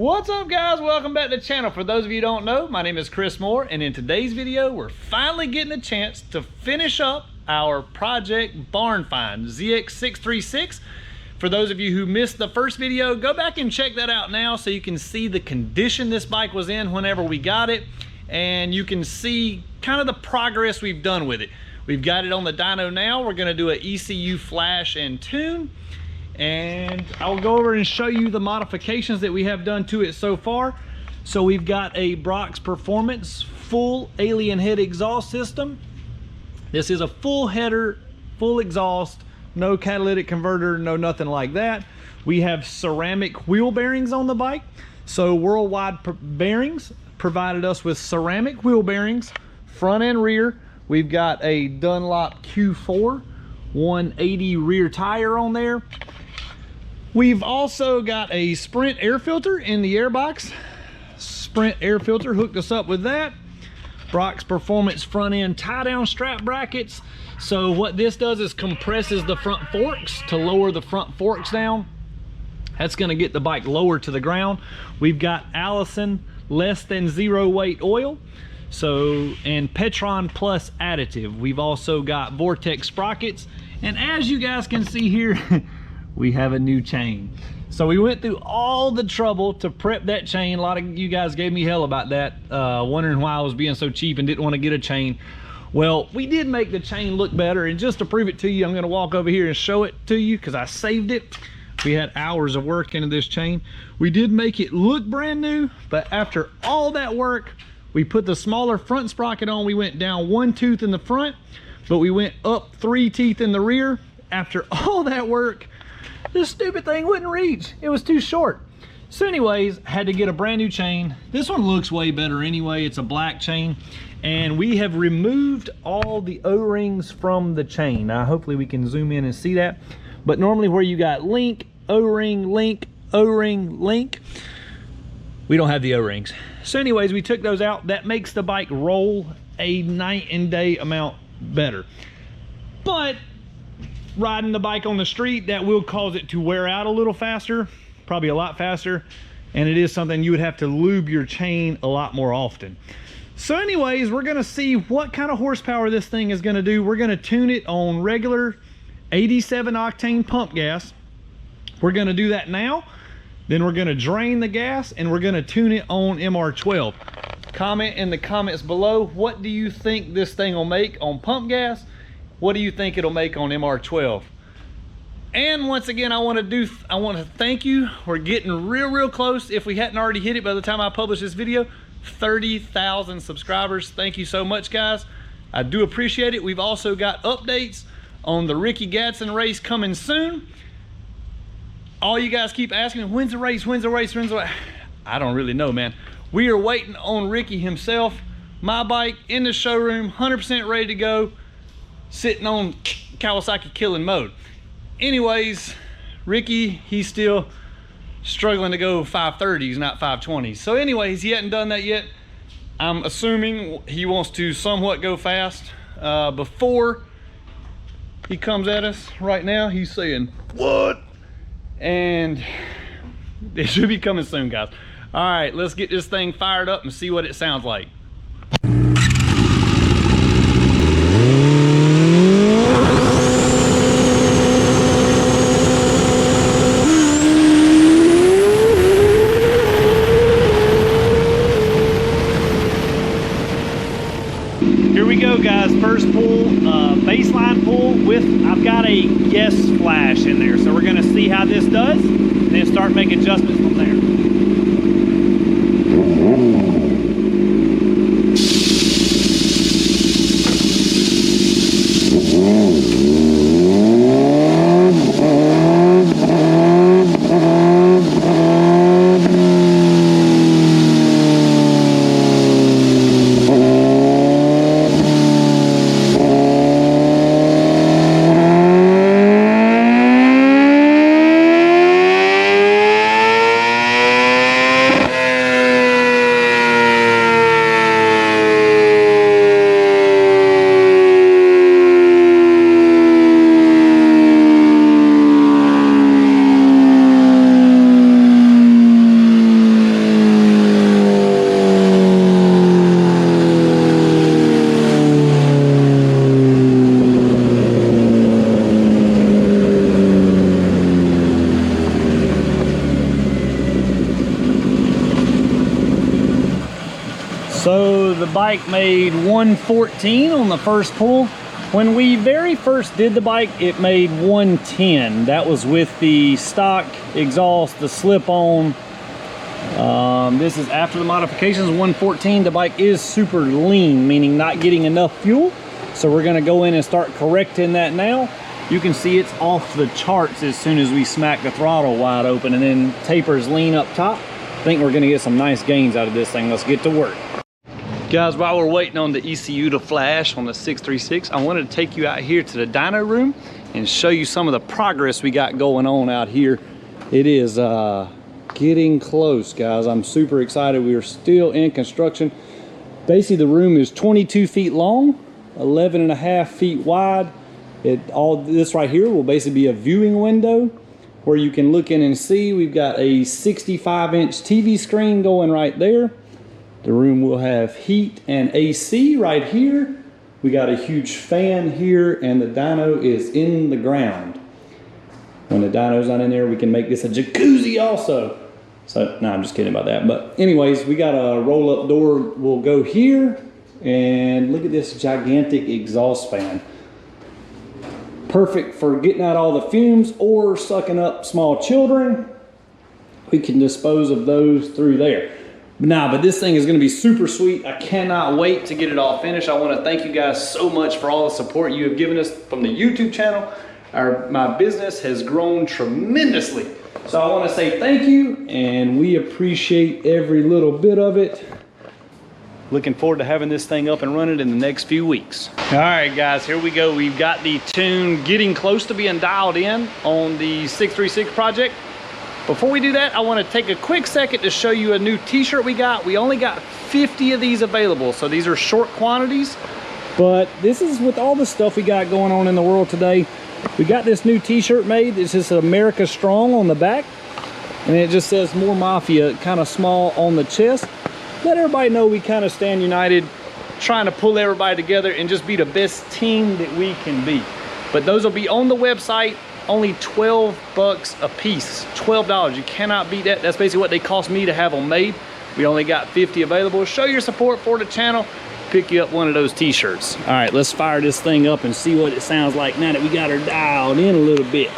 What's up, guys? Welcome back to the channel. For those of you who don't know, my name is Chris Moore, and in today's video we're finally getting a chance to finish up our project barn find ZX636. For those of you who missed the first video, go back and check that out now so you can see the condition this bike was in whenever we got it, and you can see kind of the progress we've done with it. We've got it on the dyno now. We're going to do an ECU flash and tune, and I'll go over and show you the modifications that we have done to it so far. So we've got a Brock's Performance full alien head exhaust system. This is a full header, full exhaust, no catalytic converter, no nothing like that. We have ceramic wheel bearings on the bike. So Worldwide Bearings provided us with ceramic wheel bearings, front and rear. We've got a Dunlop Q4 180 rear tire on there. We've also got a Sprint air filter in the airbox. Sprint air filter hooked us up with that. Brock's Performance front end tie down strap brackets. So what this does is compresses the front forks to lower the front forks down. That's going to get the bike lower to the ground. We've got Allison less than zero weight oil. So, and Petron Plus additive. We've also got Vortex sprockets. And as you guys can see here, we have a new chain. So we went through all the trouble to prep that chain. A lot of you guys gave me hell about that, wondering why I was being so cheap and didn't want to get a chain. Well, we did make the chain look better, and just to prove it to you, I'm going to walk over here and show it to you because I saved it. We had hours of work into this chain. We did make it look brand new, but after all that work, we put the smaller front sprocket on. We went down 1 tooth in the front, but we went up 3 teeth in the rear. After all that work, this stupid thing wouldn't reach. It was too short. So anyways, had to get a brand new chain. This one looks way better anyway. It's a black chain, and we have removed all the O-rings from the chain. Now hopefully we can zoom in and see that, but normally where you got link, O-ring, link, O-ring, link, we don't have the O-rings. So anyways, we took those out. That makes the bike roll a night and day amount better. But riding the bike on the street, that will cause it to wear out a little faster, probably a lot faster, and it is something you would have to lube your chain a lot more often. So anyways, we're gonna see what kind of horsepower this thing is gonna do. We're gonna tune it on regular 87 octane pump gas. We're gonna do that now. Then we're gonna drain the gas and we're gonna tune it on MR12. Comment in the comments below, what do you think this thing will make on pump gas? What do you think it'll make on MR12? And once again, I want to thank you. We're getting real close. If we hadn't already hit it by the time I publish this video, 30,000 subscribers. Thank you so much, guys. I do appreciate it. We've also got updates on the Ricky Gadsden race coming soon. All you guys keep asking, when's the race? When's the race? When's the race? I don't really know, man. We are waiting on Ricky himself. My bike in the showroom, 100% ready to go, sitting on Kawasaki killing mode. Anyways, Ricky, he's still struggling to go 530s, not 520s. So anyways, he hadn't done that yet. I'm assuming he wants to somewhat go fast before he comes at us. Right now, he's saying, what? And it should be coming soon, guys. All right, let's get this thing fired up and see what it sounds like. Here we go, guys. First pull, baseline pull with, I've got a yes flash in there. So we're gonna see how this does and then start making adjustments from there. So the bike made 114 on the first pull. When we very first did the bike, it made 110. That was with the stock exhaust, the slip-on. This is after the modifications, 114. The bike is super lean, meaning not getting enough fuel. So we're gonna go in and start correcting that now. You can see it's off the charts as soon as we smack the throttle wide open and then tapers lean up top. I think we're gonna get some nice gains out of this thing. Let's get to work. Guys, while we're waiting on the ECU to flash on the 636, I wanted to take you out here to the dyno room and show you some of the progress we got going on out here. It is getting close, guys. I'm super excited. We are still in construction. Basically, the room is 22 feet long, 11.5 feet wide. All this right here will basically be a viewing window where you can look in and see. We've got a 65-inch TV screen going right there. The room will have heat and AC right here. We got a huge fan here, and the dyno is in the ground. When the dyno's not in there, we can make this a jacuzzi also. So, no, I'm just kidding about that. But anyways, we got a roll-up door. We'll go here, and look at this gigantic exhaust fan. Perfect for getting out all the fumes or sucking up small children. We can dispose of those through there. But this thing is going to be super sweet. I cannot wait to get it all finished. I want to thank you guys so much for all the support you have given us from the YouTube channel. My business has grown tremendously. So I want to say thank you, and we appreciate every little bit of it. Looking forward to having this thing up and running in the next few weeks. All right, guys, here we go. We've got the tune getting close to being dialed in on the 636 project. Before we do that, I want to take a quick second to show you a new t-shirt we got. We only got 50 of these available, so these are short quantities. But this is with all the stuff we got going on in the world today. We got this new t-shirt made. It's just America Strong on the back. And it just says More Mafia, kind of small on the chest. Let everybody know we kind of stand united, trying to pull everybody together and just be the best team that we can be. But those will be on the website. Only 12 bucks a piece, $12. You cannot beat that. That's basically what they cost me to have them made. We only got 50 available. Show your support for the channel. Pick you up one of those t-shirts. All right, let's fire this thing up and see what it sounds like now that we got her dialed in a little bit.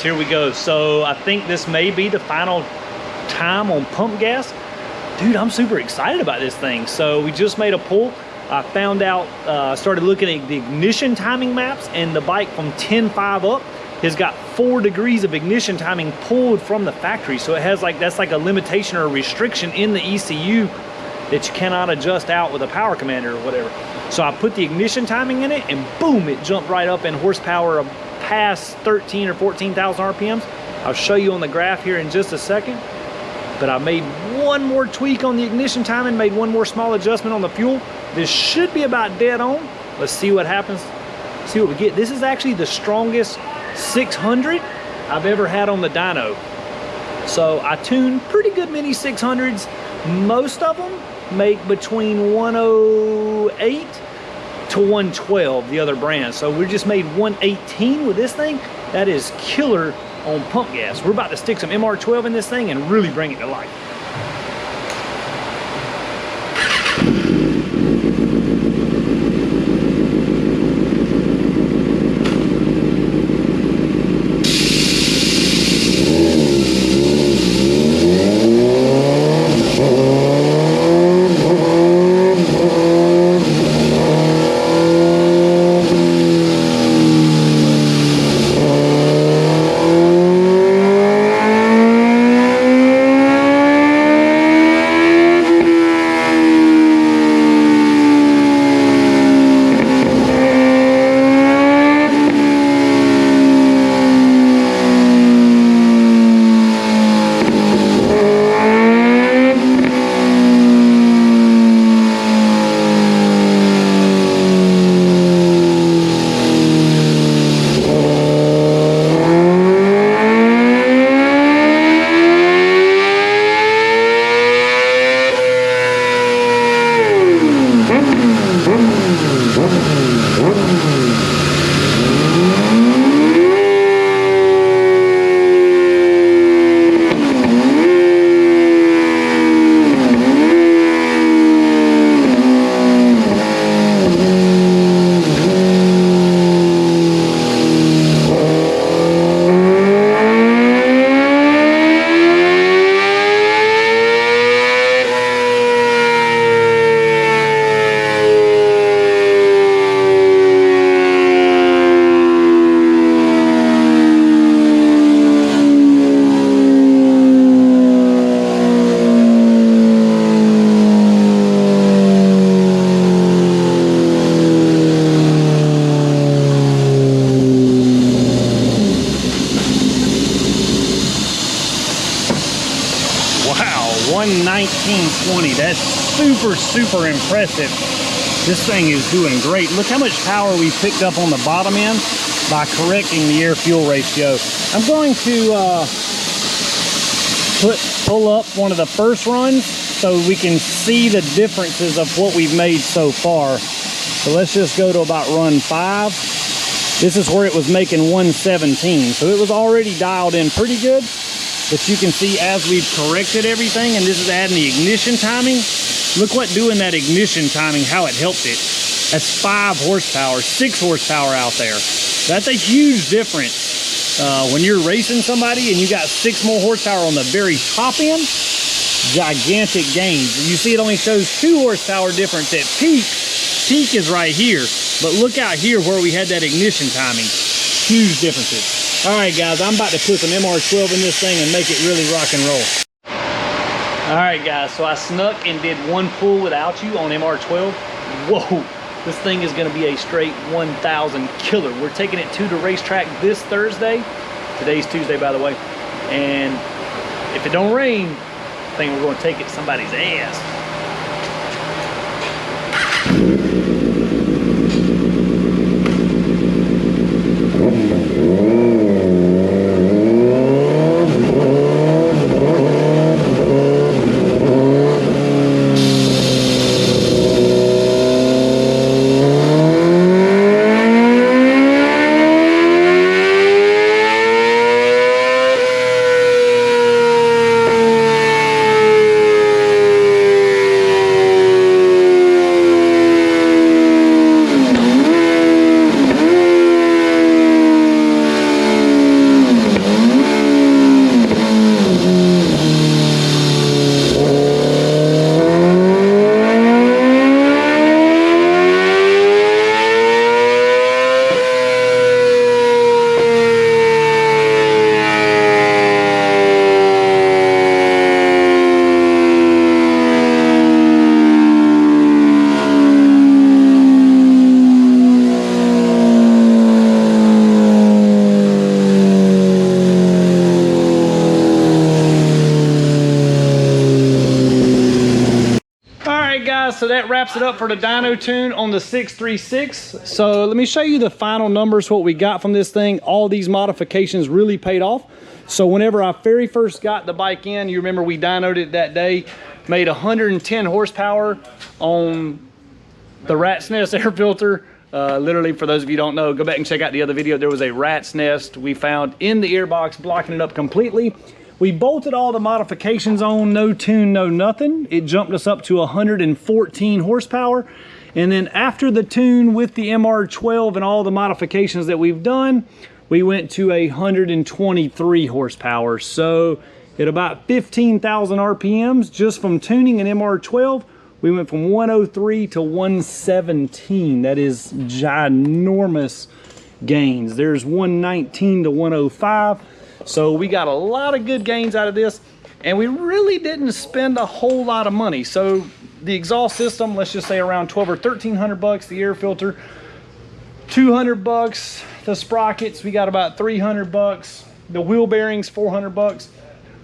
Here we go. So I think this may be the final time on pump gas. Dude, I'm super excited about this thing. So we just made a pull. I found out, started looking at the ignition timing maps, and the bike from 10.5 up has got 4 degrees of ignition timing pulled from the factory. So it has like, that's like a limitation or a restriction in the ECU that you cannot adjust out with a power commander or whatever. So I put the ignition timing in it, and boom, it jumped right up in horsepower past 13 or 14,000 RPMs. I'll show you on the graph here in just a second. But I made one more tweak on the ignition timing, made one more small adjustment on the fuel. This should be about dead on. Let's see what happens, see what we get. This is actually the strongest 600 I've ever had on the dyno. So I tuned pretty good mini 600s. Most of them make between 108 to 112, the other brand. So we just made 118 with this thing. That is killer on pump gas. We're about to stick some MR12 in this thing and really bring it to life. 1920. That's super, super impressive. This thing is doing great. Look how much power we picked up on the bottom end by correcting the air-fuel ratio. I'm going to pull up one of the first runs so we can see the differences of what we've made so far. So let's just go to about run 5. This is where it was making 117. So it was already dialed in pretty good. But you can see as we've corrected everything, and this is adding the ignition timing. Look what doing that ignition timing, how it helped it. That's 5 horsepower, 6 horsepower out there. That's a huge difference. When you're racing somebody and you got 6 more horsepower on the very top end, gigantic gains. You see it only shows 2 horsepower difference at peak. Peak is right here, but look out here where we had that ignition timing. Huge differences. All right, guys, I'm about to put some MR12 in this thing and make it really rock and roll. All right, guys, so I snuck and did one pull without you on MR12. Whoa, this thing is gonna be a straight 1,000 killer. We're taking it to the racetrack this Thursday. Today's Tuesday, by the way. And if it don't rain, I think we're gonna take it to somebody's ass. So that wraps it up for the dyno tune on the 636. So let me show you the final numbers, what we got from this thing. All these modifications really paid off. So whenever I very first got the bike in, you remember we dynoed it that day, made 110 horsepower on the rat's nest air filter. Literally, for those of you who don't know, go back and check out the other video. There was a rat's nest we found in the airbox, blocking it up completely. We bolted all the modifications on, no tune, no nothing. It jumped us up to 114 horsepower. And then after the tune with the MR12 and all the modifications that we've done, we went to 123 horsepower. So at about 15,000 RPMs, just from tuning an MR12, we went from 103 to 117. That is ginormous gains. There's 119 to 105. So we got a lot of good gains out of this, and we really didn't spend a whole lot of money. So the exhaust system, let's just say around 12 or 1300 bucks, the air filter, 200 bucks, the sprockets, we got about 300 bucks, the wheel bearings, 400 bucks.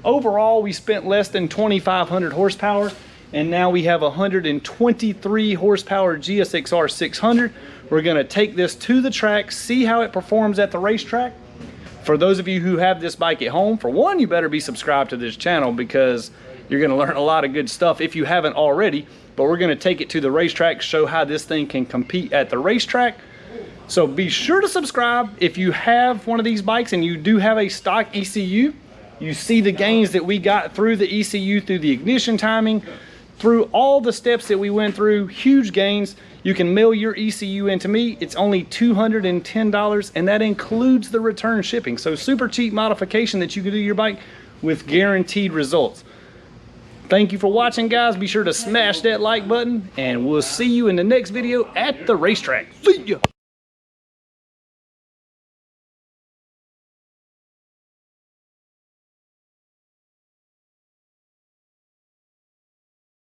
Overall, we spent less than 2,500 horsepower, and now we have 123 horsepower ZX6R 600. We're gonna take this to the track, see how it performs at the racetrack. For those of you who have this bike at home, for one, you better be subscribed to this channel because you're gonna learn a lot of good stuff if you haven't already. But we're gonna take it to the racetrack, show how this thing can compete at the racetrack. So be sure to subscribe. If you have one of these bikes and you do have a stock ECU, you see the gains that we got through the ECU, through the ignition timing, through all the steps that we went through, huge gains. You can mail your ECU into me. It's only $210, and that includes the return shipping. So super cheap modification that you can do your bike with guaranteed results. Thank you for watching, guys. Be sure to smash that like button, and we'll see you in the next video at the racetrack. See ya!